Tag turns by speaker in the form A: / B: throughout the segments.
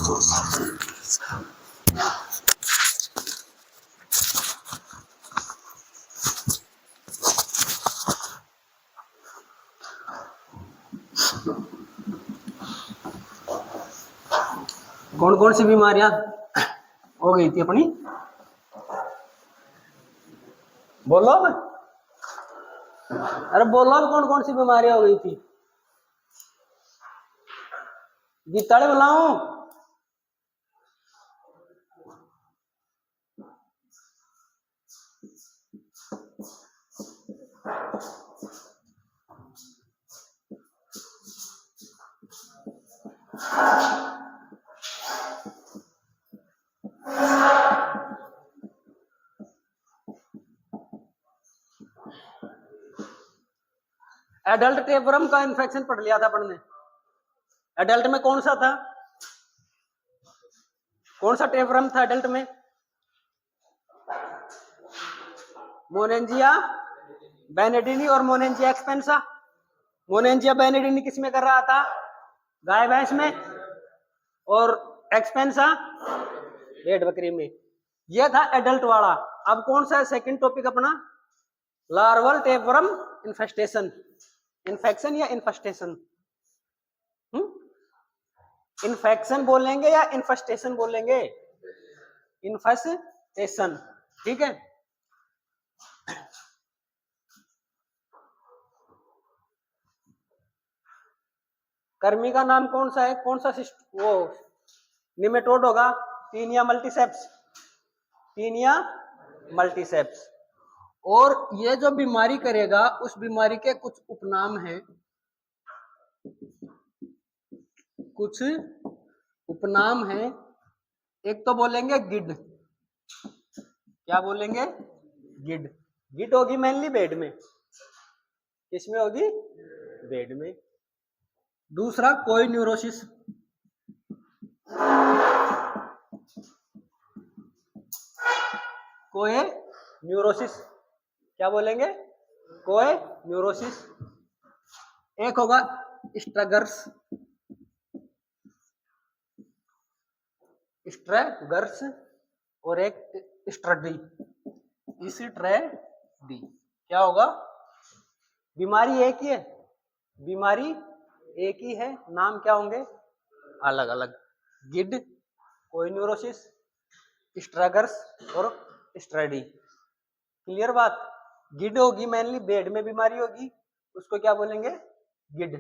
A: कौन कौन सी बीमारियां हो गई थी अपनी, बोलो। अरे बोलो कौन कौन सी बीमारियां हो गई थी, जीताड़े बुलाऊं? एडल्ट टेपरम का इन्फेक्शन पढ़ लिया था अपन ने। एडल्ट में कौन सा था, कौन सा टेपरम था एडल्ट में? मोनेंजिया बेनेडिनी और मोनेंजिया एक्सपेंसा। मोनेंजिया बेनेडिनी किस में कर रहा था, गाय भैंस में, और एक्सपेंसा भेड़ बकरी में। यह था एडल्ट वाला। अब कौन सा है सेकंड टॉपिक अपना, लार्वल टेपरम इन्फेस्टेशन, इन्फेक्शन या इन्फेस्टेशन? इन्फेक्शन बोलेंगे या इन्फेस्टेशन बोलेंगे? इन्फेस्टेशन, ठीक है। कर्मी का नाम कौन सा है, कौन सा वो निमेटोड होगा, टीनिया मल्टीसेप्स, टीनिया मल्टीसेप्स। और ये जो बीमारी करेगा उस बीमारी के कुछ उपनाम हैं, कुछ उपनाम हैं। एक तो बोलेंगे गिड, क्या बोलेंगे, गिड। गिड होगी मेनली बेड में, किसमें होगी, बेड में। दूसरा कोई न्यूरोसिस, कोई न्यूरोसिस, क्या बोलेंगे, कोई न्यूरोसिस। एक होगा स्ट्रगर्स, स्ट्रगर्स, और एक स्ट्रडी, स्ट्रडी। क्या होगा, बीमारी एक ही है, बीमारी एक ही है, नाम क्या होंगे अलग अलग। गिड, कोई न्यूरोसिस, स्ट्रगर्स और स्ट्रडी। क्लियर बात। गिड होगी मेनली बेड में बीमारी होगी, उसको क्या बोलेंगे, गिड।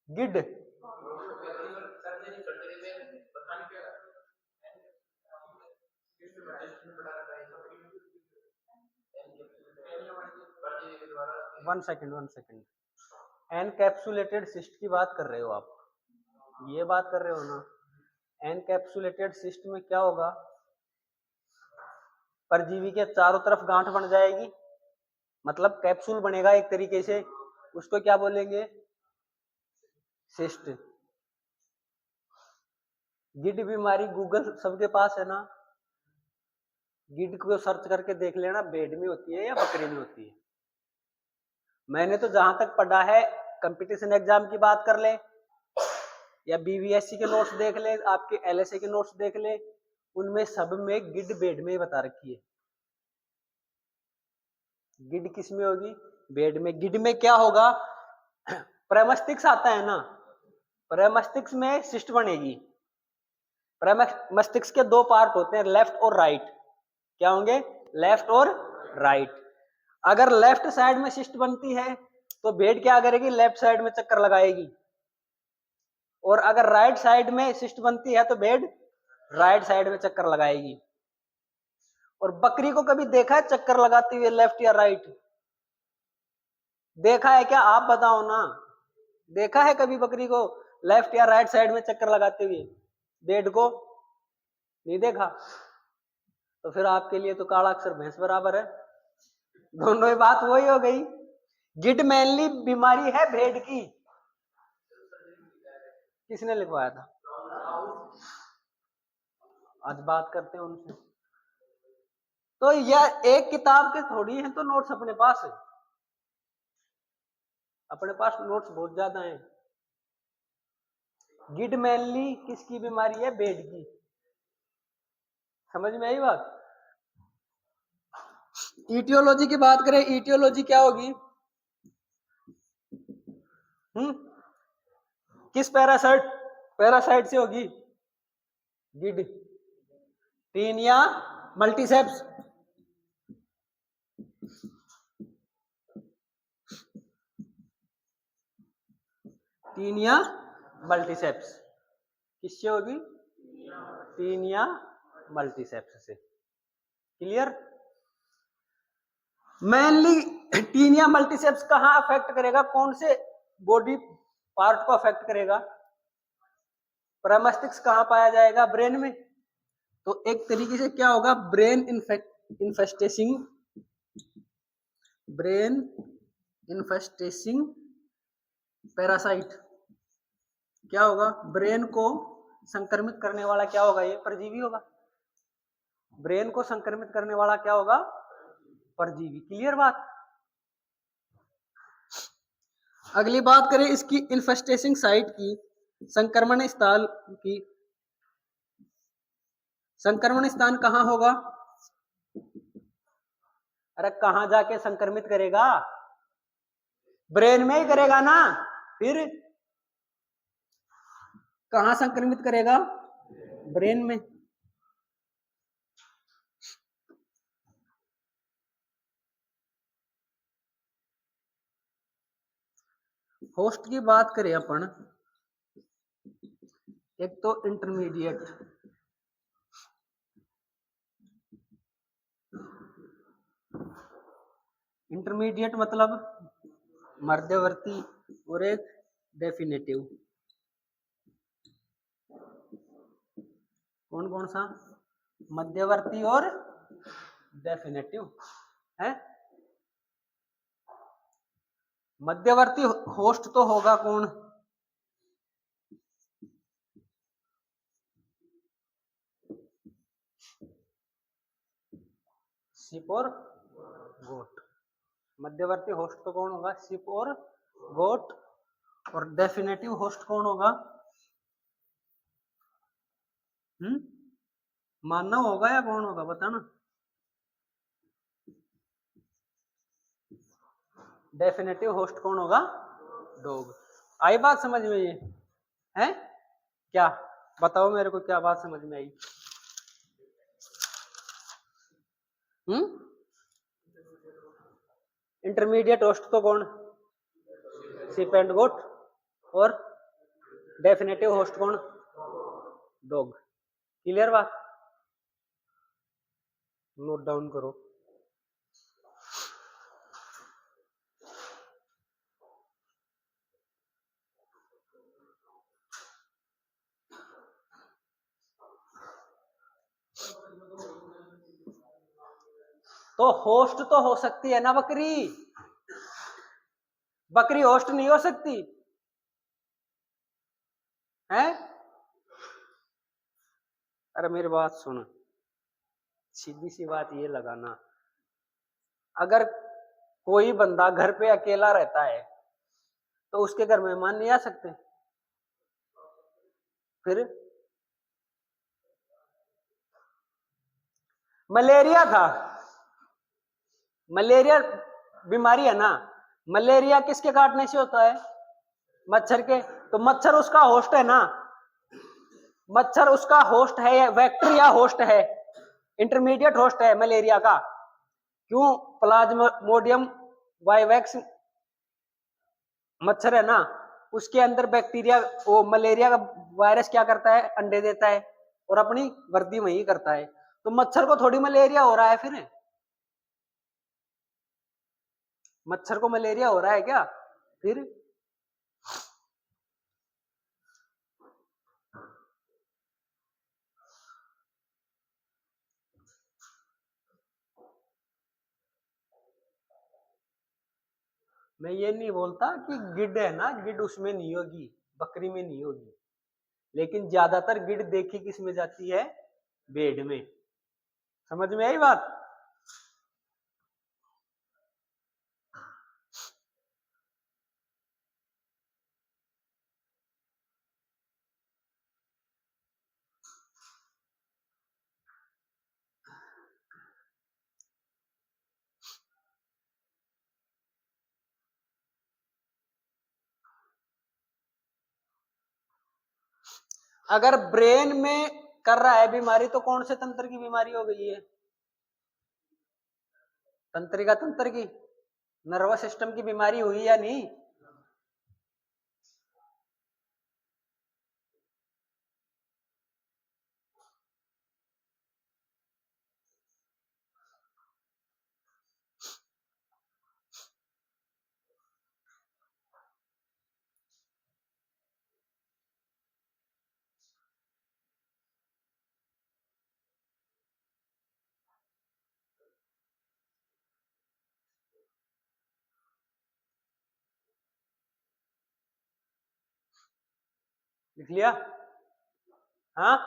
A: गिड वन सेकेंड, एनकैप्सुलेटेड सिस्ट की बात कर रहे हो आप, ये बात कर रहे हो ना। एनकैप्सुलेटेड सिस्ट में क्या होगा, परजीवी के चारों तरफ गांठ बन जाएगी, मतलब कैप्सूल बनेगा एक तरीके से, उसको क्या बोलेंगे, सिस्ट। गिड बीमारी गूगल सबके पास है ना, गिड को सर्च करके देख लेना, बेड में होती है या बकरी में होती है। मैंने तो जहां तक पढ़ा है, कंपटीशन एग्जाम की बात कर ले या बीवीएससी के नोट्स देख ले, आपके एलएसए के नोट्स देख ले, उनमें सब में गिड बेड में बता रखी है। गिड किस में होगी, बेड में। गिड में क्या होगा, प्रेमस्टिक्स आता है ना, प्रेमस्टिक्स में सिस्ट बनेगी। प्रेमस्टिक्स के दो पार्ट होते हैं, लेफ्ट और राइट। क्या होंगे, लेफ्ट और राइट। अगर लेफ्ट साइड में सिस्ट बनती है तो बेड क्या करेगी, लेफ्ट साइड में चक्कर लगाएगी, और अगर राइट साइड में सिस्ट बनती है तो बेड राइट साइड में चक्कर लगाएगी। और बकरी को कभी देखा है चक्कर लगाती हुए लेफ्ट या राइट, देखा है क्या, आप बताओ ना, देखा है कभी बकरी को लेफ्ट या राइट साइड में चक्कर लगाते हुए, बेड को नहीं देखा? तो फिर आपके लिए तो काला अक्षर भैंस बराबर है, दोनों ही बात वही हो गई। गिड मेनली बीमारी है भेड़ की, किसने लिखवाया था, आज बात करते हैं उनसे। तो यह एक किताब के थोड़ी है, तो नोट्स अपने पास है, अपने पास नोट्स बहुत ज्यादा हैं। गिड मेनली किसकी बीमारी है? बेड की। समझ में आई बात? ईटियोलॉजी की बात करें, ईटियोलॉजी क्या होगी? किस पैरासाइट पैरासाइट से होगी? गिड, टीनिया मल्टीसेप्स, टीनिया मल्टीसेप्स किससे होगी? टीनिया मल्टीसेप्स से। क्लियर? मेनली टीनिया मल्टीसेप्स कहां अफेक्ट करेगा? कौन से बॉडी पार्ट को अफेक्ट करेगा? प्रमस्तिष्क कहां पाया जाएगा? ब्रेन में। तो एक तरीके से क्या होगा? ब्रेन इन्फेस्टेसिंग, ब्रेन इन्फेस्टेसिंग पैरासाइट क्या होगा? ब्रेन को संक्रमित करने वाला क्या होगा? ये परजीवी होगा। ब्रेन को संक्रमित करने वाला क्या होगा? परजीवी। क्लियर बात? अगली बात करें इसकी इन्फेस्टेसिंग साइट की, संक्रमण स्थान की। संक्रमण स्थान कहां होगा? अरे कहां जाके संक्रमित करेगा? ब्रेन में ही करेगा ना। फिर कहां संक्रमित करेगा? ब्रेन में। होस्ट की बात करें अपन, एक तो इंटरमीडिएट, इंटरमीडिएट मतलब मध्यवर्ती, और एक डेफिनेटिव। कौन कौन सा? मध्यवर्ती और डेफिनेटिव है। मध्यवर्ती होस्ट तो होगा कौन? शिप और गोट। मध्यवर्ती होस्ट तो कौन होगा? शिप और गोट। और डेफिनेटिव होस्ट कौन होगा? मानव होगा या कौन होगा? बताना। डेफिनेटिव होस्ट कौन होगा? डॉग। आई बात समझ में? ये है क्या? बताओ मेरे को, क्या बात समझ में आई? इंटरमीडिएट होस्ट तो कौन? शिप एंड गोट। और डेफिनेटिव होस्ट कौन? डॉग। क्लियर बात? नोट डाउन करो। तो होस्ट तो हो सकती है ना बकरी? बकरी होस्ट नहीं हो सकती है? अरे मेरी बात सुन, सीधी सी बात ये लगाना, अगर कोई बंदा घर पे अकेला रहता है तो उसके घर मेहमान नहीं आ सकते? फिर मलेरिया था, मलेरिया बीमारी है ना। मलेरिया किसके काटने से होता है? मच्छर के। तो मच्छर उसका होस्ट है ना। मच्छर उसका होस्ट है या बैक्टीरिया होस्ट है? इंटरमीडिएट होस्ट है मलेरिया का। क्यों? प्लाज्मोडियम वाइवैक्स मच्छर है ना, उसके अंदर बैक्टीरिया, वो मलेरिया का वायरस क्या करता है? अंडे देता है और अपनी वृद्धि वही करता है। तो मच्छर को थोड़ी मलेरिया हो रहा है फिर? मच्छर को मलेरिया हो रहा है क्या फिर? मैं ये नहीं बोलता कि गिड है ना, गिड उसमें नहीं होगी, बकरी में नहीं होगी, लेकिन ज्यादातर गिड देखी किस में जाती है? भेड़ में। समझ में आई बात? अगर ब्रेन में कर रहा है बीमारी तो कौन से तंत्र की बीमारी हो गई है? तंत्रिका तंत्र की, नर्वस सिस्टम की बीमारी हुई या नहीं? लिख लिया? हाँ,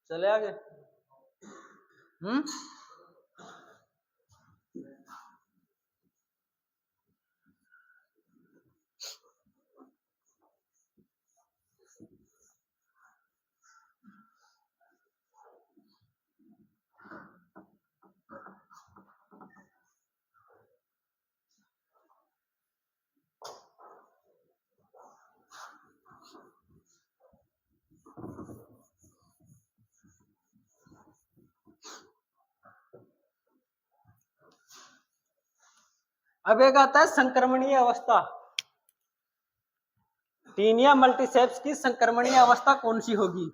A: चले आगे। अब एक आता है संक्रमणीय अवस्था। टीनिया मल्टीसेप्स की संक्रमणीय अवस्था कौन सी होगी?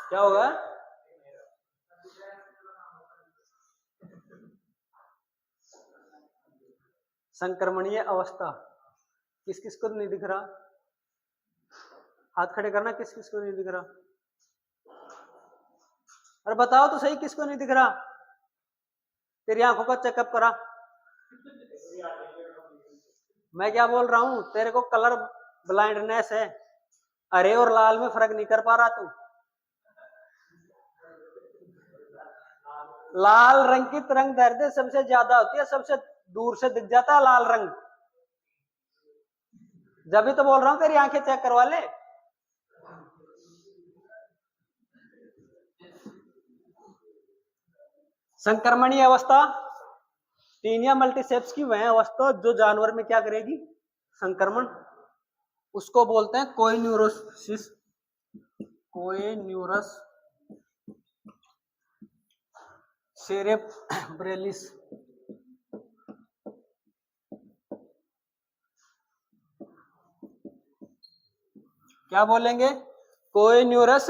A: क्या होगा? संक्रमणीय अवस्था किस किस को नहीं दिख रहा? हाथ खड़े करना, किस किस को नहीं दिख रहा? अरे बताओ तो सही, किसको नहीं दिख रहा? तेरी आंखों का चेकअप करा। मैं क्या बोल रहा हूं, तेरे को कलर ब्लाइंडनेस है, हरे और लाल में फर्क नहीं कर पा रहा तू। लाल रंग की तरंग दैर्ध्य सबसे ज्यादा होती है, सबसे दूर से दिख जाता है लाल रंग। जब भी तो बोल रहा हूं तेरी आंखें चेक करवा ले। संक्रमणीय अवस्था टीनिया मल्टीसेप्स की वह अवस्था जो जानवर में क्या करेगी? संक्रमण। उसको बोलते हैं कोइन्यूरोसिस, कोइन्यूरस सेरेब्रेलिस। क्या बोलेंगे? कोइन्यूरस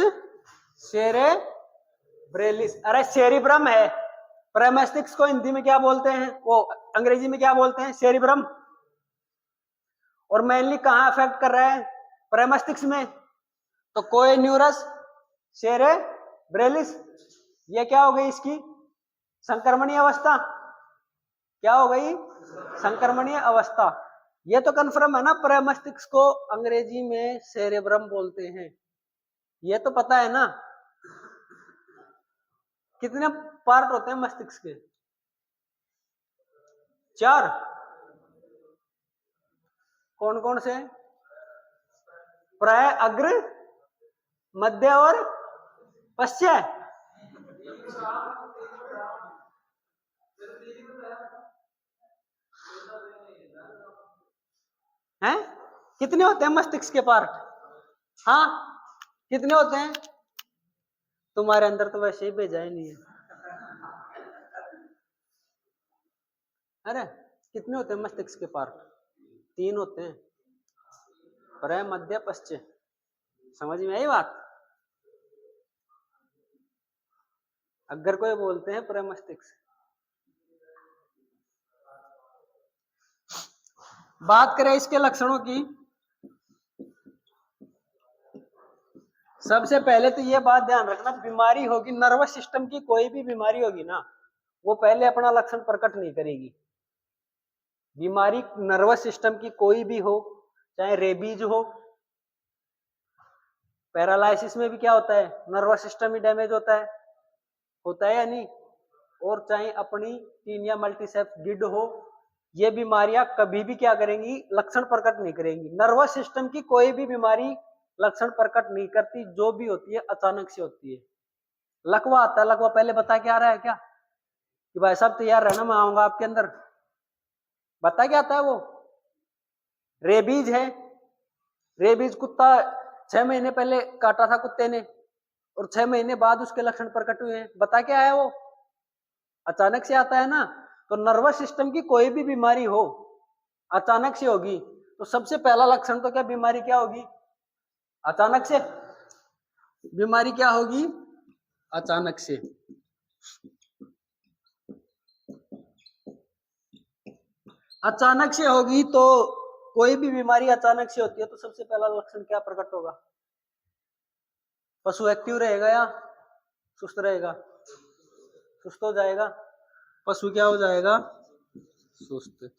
A: सेरेब्रेलिस। अरे सेरिब्रम है, प्रेमस्टिक्स को हिंदी में क्या बोलते हैं, वो अंग्रेजी में क्या बोलते हैं? सेरिब्रम। और मेनली कहां अफेक्ट कर रहा है? प्रेमस्टिक्स में। तो कोइन्यूरस सेरेब्रेलिस, ये क्या हो गई इसकी? संक्रमणीय अवस्था। क्या हो गई? संक्रमणीय अवस्था। ये तो कन्फर्म है ना, प्रेमस्टिक्स को अंग्रेजी में सेरेब्रम बोलते हैं, ये तो पता है ना। कितने पार्ट होते हैं मस्तिष्क के? 4। कौन कौन से? प्राय, अग्र, मध्य और पश्चात। हैं? कितने होते हैं मस्तिष्क के पार्ट? हाँ, कितने होते हैं? तुम्हारे अंदर तो वैसे ही भेजा ही नहीं है। अरे कितने होते हैं मस्तिष्क के पार्ट? 3 होते हैं, प्राय, मध्य, पश्चिम। समझ में आई बात? अग्र को बोलते हैं प्रमस्तिष्क, बात करें इसके लक्षणों की, सबसे पहले तो ये बात ध्यान रखना, बीमारी होगी नर्वस सिस्टम की, कोई भी बीमारी होगी ना, वो पहले अपना लक्षण प्रकट नहीं करेगी। बीमारी नर्वस सिस्टम की कोई भी हो, चाहे रेबीज हो, पैरालाइसिस में भी क्या होता है, नर्वस सिस्टम ही डैमेज होता है या नहीं, और चाहे अपनी टीनिया मल्टीसेप्स गिड हो, ये बीमारियां कभी भी क्या करेंगी, लक्षण प्रकट नहीं करेंगी। नर्वस सिस्टम की कोई भी बीमारी लक्षण प्रकट नहीं करती, जो भी होती है अचानक से होती है। लकवा आता है, लकवा पहले बता के आ रहा है क्या कि भाई साहब तैयार रहना, मैं आऊंगा आपके अंदर, बता क्या आता है वो। रेबीज है, रेबीज कुत्ता 6 महीने पहले काटा था कुत्ते ने, और 6 महीने बाद उसके लक्षण प्रकट हुए हैं, बता क्या है वो, अचानक से आता है ना। तो नर्वस सिस्टम की कोई भी बीमारी हो अचानक से होगी, तो सबसे पहला लक्षण तो क्या, बीमारी क्या होगी, अचानक से बीमारी क्या होगी, अचानक से। अचानक से होगी, तो कोई भी बीमारी अचानक से होती है तो सबसे पहला लक्षण क्या प्रकट होगा, पशु एक्टिव रहेगा या सुस्त रहेगा, सुस्त हो जाएगा, पशु क्या हो जाएगा, सुस्त।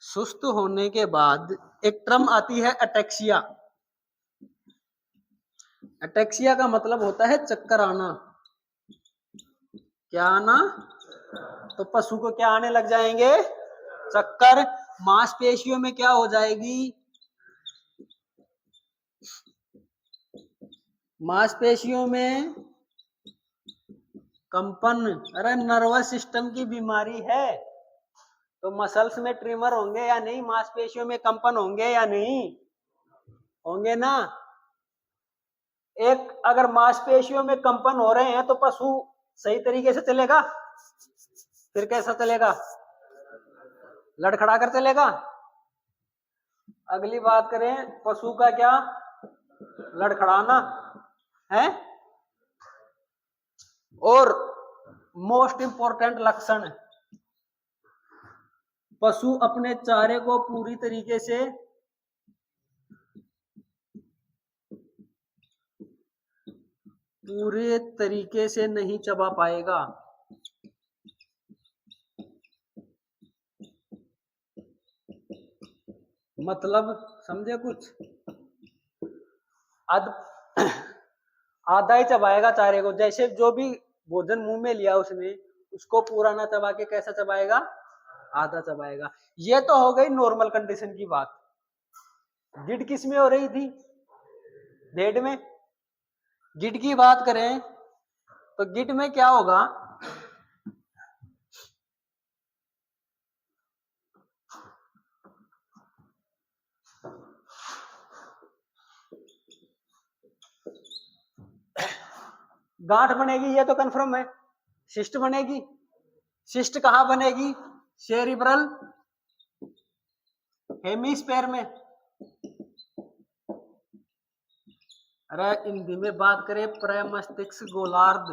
A: सुस्त होने के बाद एक टर्म आती है अटेक्सिया। अटेक्सिया का मतलब होता है चक्कर आना, क्या आना, तो पशु को क्या आने लग जाएंगे, चक्कर। मांसपेशियों में क्या हो जाएगी, मांसपेशियों में कंपन। अरे नर्वस सिस्टम की बीमारी है तो मसल्स में ट्रिमर होंगे या नहीं, मांसपेशियों में कंपन होंगे या नहीं, होंगे ना। एक अगर मांसपेशियों में कंपन हो रहे हैं तो पशु सही तरीके से चलेगा, फिर कैसा चलेगा, लड़खड़ा कर चलेगा। अगली बात करें, पशु का क्या, लड़खड़ाना है। और मोस्ट इंपॉर्टेंट लक्षण, पशु अपने चारे को पूरी तरीके से नहीं चबा पाएगा। मतलब समझे कुछ, आधा ही चबाएगा चारे को, जैसे जो भी भोजन मुंह में लिया उसने, उसको पूरा ना चबा के कैसा चबाएगा, आधा चबाएगा। ये तो हो गई नॉर्मल कंडीशन की बात। गिड किस में हो रही थी, भेड़ में। गिड की बात करें तो गिड में क्या होगा, गांठ बनेगी, ये तो कंफर्म है। सिस्ट बनेगी, सिस्ट कहां बनेगी, सेरिब्रल हेमिस्फेयर में। अरे हिंदी में बात करें, प्रमस्तिष्क गोलार्ध।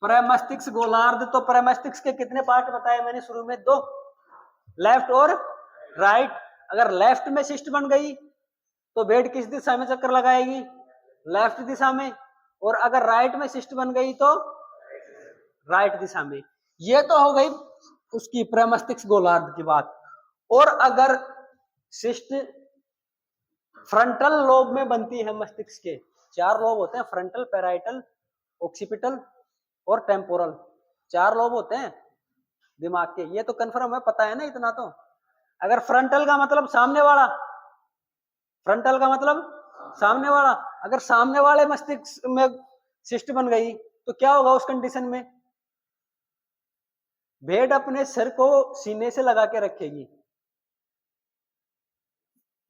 A: प्रमस्तिष्क गोलार्ध, तो प्रमस्तिष्क के कितने पार्ट बताए मैंने शुरू में, 2, लेफ्ट और राइट। अगर लेफ्ट में सिस्ट बन गई तो भेड़ किस दिशा में चक्कर लगाएगी, लेफ्ट दिशा में। और अगर राइट में सिस्ट बन गई तो राइट दिशा में। ये तो हो गई उसकी प्रमस्तिष्क गोलार्ध की बात। और अगर सिस्ट फ्रंटल लोब में बनती है, मस्तिष्क के 4 लोब होते हैं, फ्रंटल, पैराइटल, ऑक्सीपिटल और टेम्पोरल, 4 लोब होते हैं दिमाग के। ये तो कंफर्म है, पता है ना इतना तो। अगर फ्रंटल का मतलब सामने वाला, फ्रंटल का मतलब सामने वाला, अगर सामने वाले मस्तिष्क में सिस्ट बन गई तो क्या होगा उस कंडीशन में, भेड़ अपने सिर को सीने से लगा के रखेगी।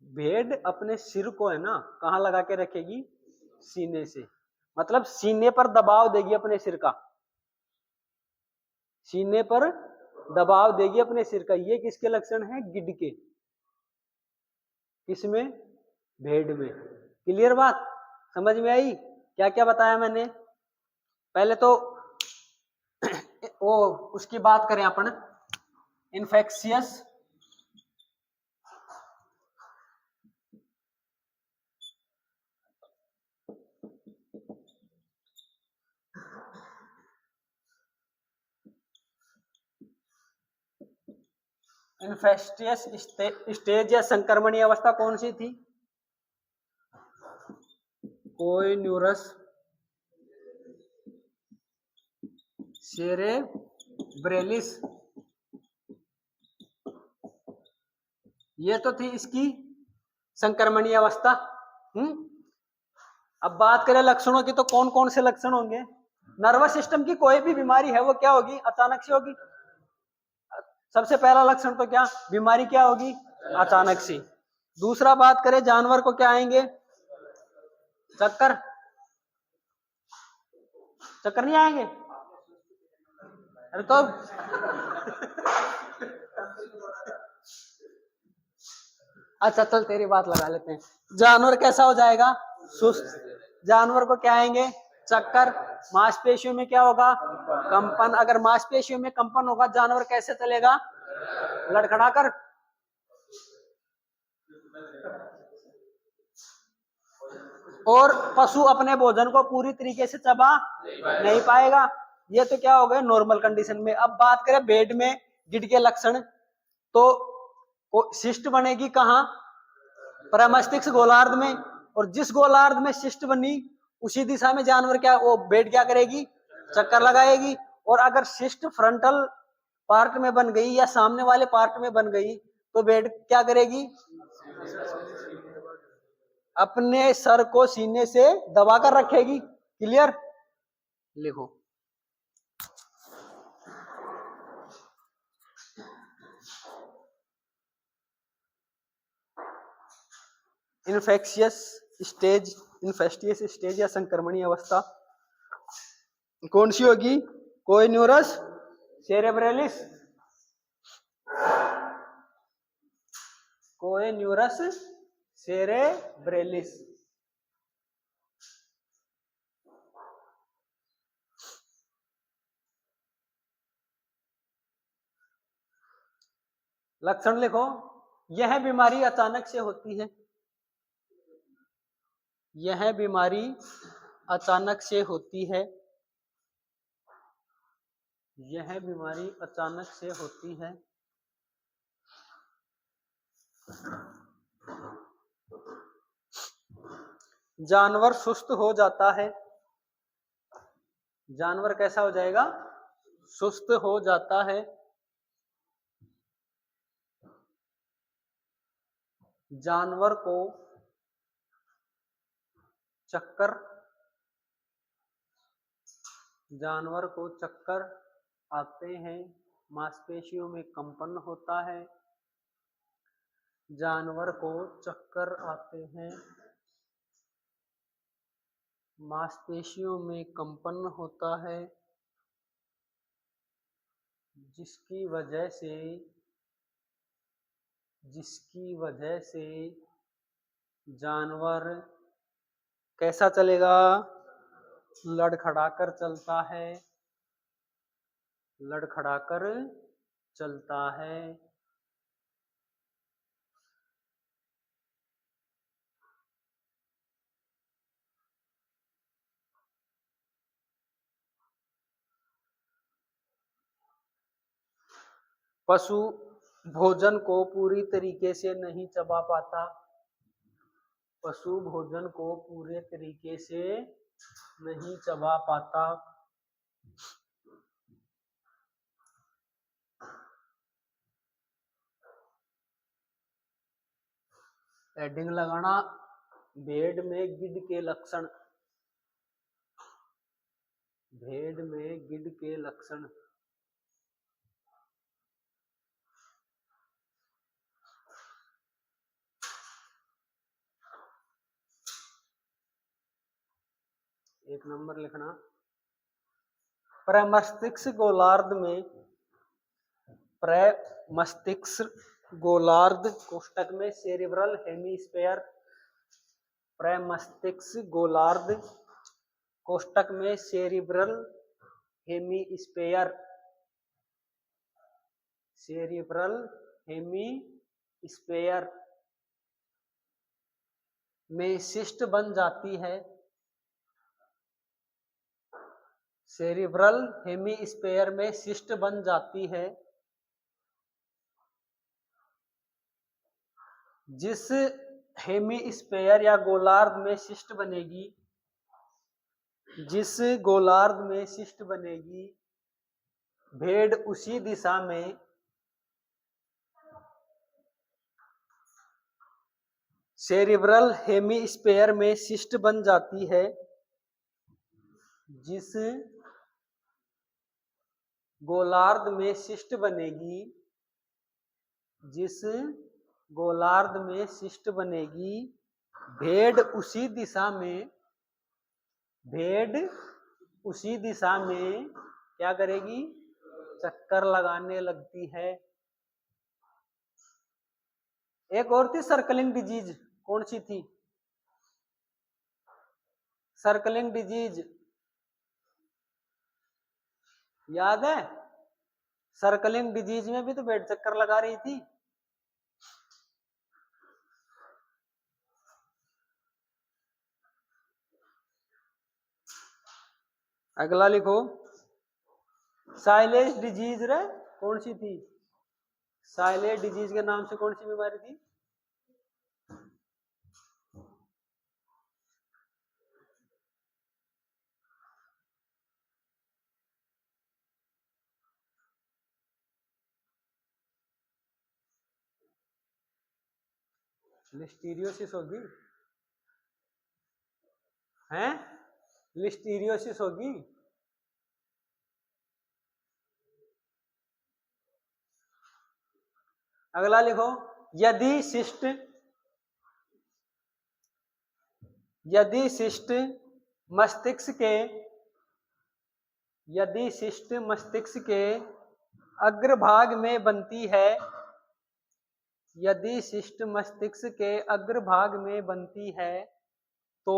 A: भेड़ अपने सिर को है ना कहां लगा के रखेगी, सीने से, मतलब सीने पर दबाव देगी अपने सिर का, सीने पर दबाव देगी अपने सिर का। ये किसके लक्षण है, गिद्ध के। किसमें, भेड़ में। क्लियर बात, समझ में आई क्या क्या बताया मैंने। पहले तो वो उसकी बात करें अपन, इन्फेक्शियस इन्फेक्शियस स्टेज या संक्रमणीय अवस्था कौन सी थी? कोइन्यूरस सेरेब्रेलिस, ये तो थी इसकी संक्रमणीय अवस्था। अब बात करें लक्षणों की, तो कौन कौन से लक्षण होंगे? नर्वस सिस्टम की कोई भी बीमारी है वो क्या होगी? अचानक से होगी। सबसे पहला लक्षण तो क्या, बीमारी क्या होगी? अचानक से। दूसरा बात करें जानवर को, क्या आएंगे? चक्कर, चक्कर नहीं आएंगे? अरे तो अच्छा चल तेरी बात लगा लेते हैं। जानवर कैसा हो जाएगा? सुस्त। जानवर को क्या आएंगे? चक्कर। मांसपेशियों में क्या होगा? कंपन। अगर मांसपेशियों में कंपन होगा, जानवर कैसे चलेगा? लड़खड़ाकर। और पशु अपने भोजन को पूरी तरीके से चबा नहीं पाएगा। ये तो क्या हो गए नॉर्मल कंडीशन में। अब बात करें बेड में गिड के लक्षण, तो शिस्ट बनेगी कहाँ? प्रमस्तिष्क गोलार्ध में। और जिस गोलार्ध में शिस्ट बनी उसी दिशा में जानवर क्या, वो बेड क्या करेगी? चक्कर लगाएगी। और अगर शिस्ट फ्रंटल पार्ट में बन गई या सामने वाले पार्ट में बन गई तो बेड क्या करेगी? अपने सर को सीने से दबाकर रखेगी। क्लियर? लिखो। इन्फेक्शियस स्टेज या संक्रमणीय अवस्था कौन सी होगी? कोइन्यूरस सेरेब्रेलिस, कोइन्यूरस सेरेब्रेलिस। लक्षण लिखो। यह बीमारी अचानक से होती है। यह बीमारी अचानक से होती है। यह बीमारी अचानक से होती है। जानवर सुस्त हो जाता है। जानवर कैसा हो जाएगा? सुस्त हो जाता है। जानवर को चक्कर, जानवर को चक्कर आते हैं। मांसपेशियों में कंपन होता है। जानवर को चक्कर आते हैं, मांसपेशियों में कंपन होता है, जिसकी वजह से जानवर कैसा चलेगा? लड़खड़ाकर चलता है। लड़खड़ाकर चलता है। पशु भोजन को पूरी तरीके से नहीं चबा पाता। पशु भोजन को पूरे तरीके से नहीं चबा पाता। हेडिंग लगाना, भेड़ में गिद्ध के लक्षण। भेड़ में गिद्ध के लक्षण। एक नंबर लिखना। प्रमस्तिष्क गोलार्ध में, प्रमस्तिष्क गोलार्ध कोष्टक में सेरिब्रल हेमिस्फेयर, प्रमस्तिष्क गोलार्ध कोष्टक में सेरिब्रल हेमीस्फेयर, सेरिब्रल हेमीस्फेयर में सिस्ट बन जाती है, सेरिब्रल हेमीस्फेयर में सिस्ट बन जाती है, जिस हेमीस्फेयर या गोलार्ध में सिस्ट बनेगी, जिस गोलार्ध में सिस्ट बनेगी, भेड़ उसी दिशा में सेरिब्रल हेमीस्फेयर में सिस्ट बन जाती है, जिस गोलार्ध में सिस्ट बनेगी, जिस गोलार्ध में सिस्ट बनेगी, भेड़ उसी दिशा में, भेड़ उसी दिशा में क्या करेगी, चक्कर लगाने लगती है। एक और थी सर्कलिंग डिजीज, कौन सी थी, सर्कलिंग डिजीज, याद है, सर्कलिंग डिजीज में भी तो भेड़ चक्कर लगा रही थी। अगला लिखो, साइलेज डिजीज रे, कौन सी थी, साइलेज डिजीज के नाम से कौन सी बीमारी थी, लिस्टीरियोसिस होगी, हैं, लिस्टीरियोसिस होगी। अगला लिखो, यदि सिस्ट, यदि सिस्ट मस्तिष्क के, यदि सिस्ट मस्तिष्क के अग्रभाग में बनती है, यदि सिस्ट मस्तिष्क के अग्रभाग में बनती है, तो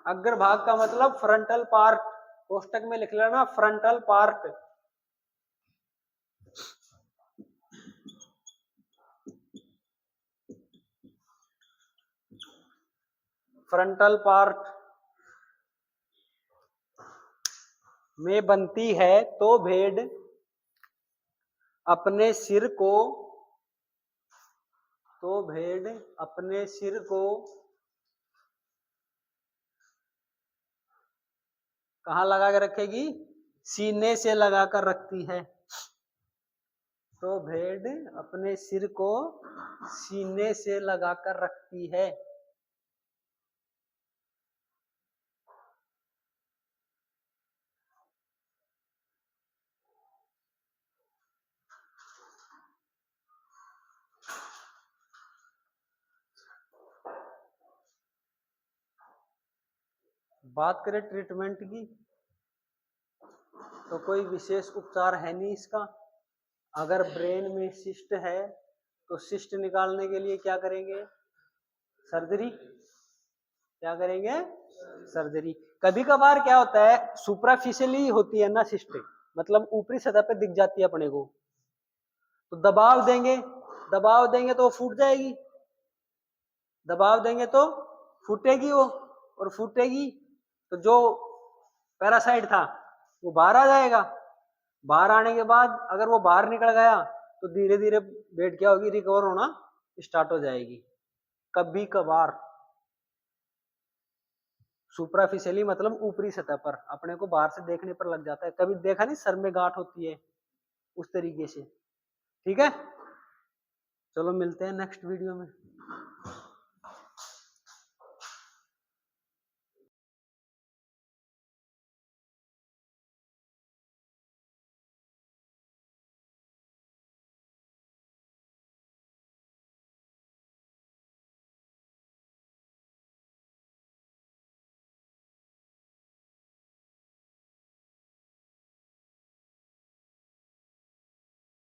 A: अग्रभाग का मतलब फ्रंटल पार्ट, कोष्टक में लिख लेना फ्रंटल पार्ट, फ्रंटल पार्ट में बनती है, तो भेड़ अपने सिर को, तो भेड़ अपने सिर को कहाँ लगा के रखेगी, सीने से लगाकर रखती है, तो भेड़ अपने सिर को सीने से लगाकर रखती है। बात करें ट्रीटमेंट की, तो कोई विशेष उपचार है नहीं इसका। अगर ब्रेन में सिस्ट है तो सिस्ट निकालने के लिए क्या करेंगे, सर्जरी, क्या करेंगे, सर्जरी। कभी कभार क्या होता है, सुपरफिशियली होती है ना सिस्ट, मतलब ऊपरी सतह पे दिख जाती है अपने को, तो दबाव देंगे, दबाव देंगे तो फूट जाएगी, दबाव देंगे तो फूटेगी वो, और फूटेगी तो जो पैरासाइट था वो बाहर आ जाएगा, बाहर आने के बाद अगर वो बाहर निकल गया तो धीरे धीरे बेड क्या होगी, रिकवर होना स्टार्ट हो जाएगी। कभी कभार सुपरफिशियली मतलब ऊपरी सतह पर, अपने को बाहर से देखने पर लग जाता है, कभी देखा नहीं सर में गांठ होती है उस तरीके से, ठीक है। चलो मिलते हैं नेक्स्ट वीडियो में।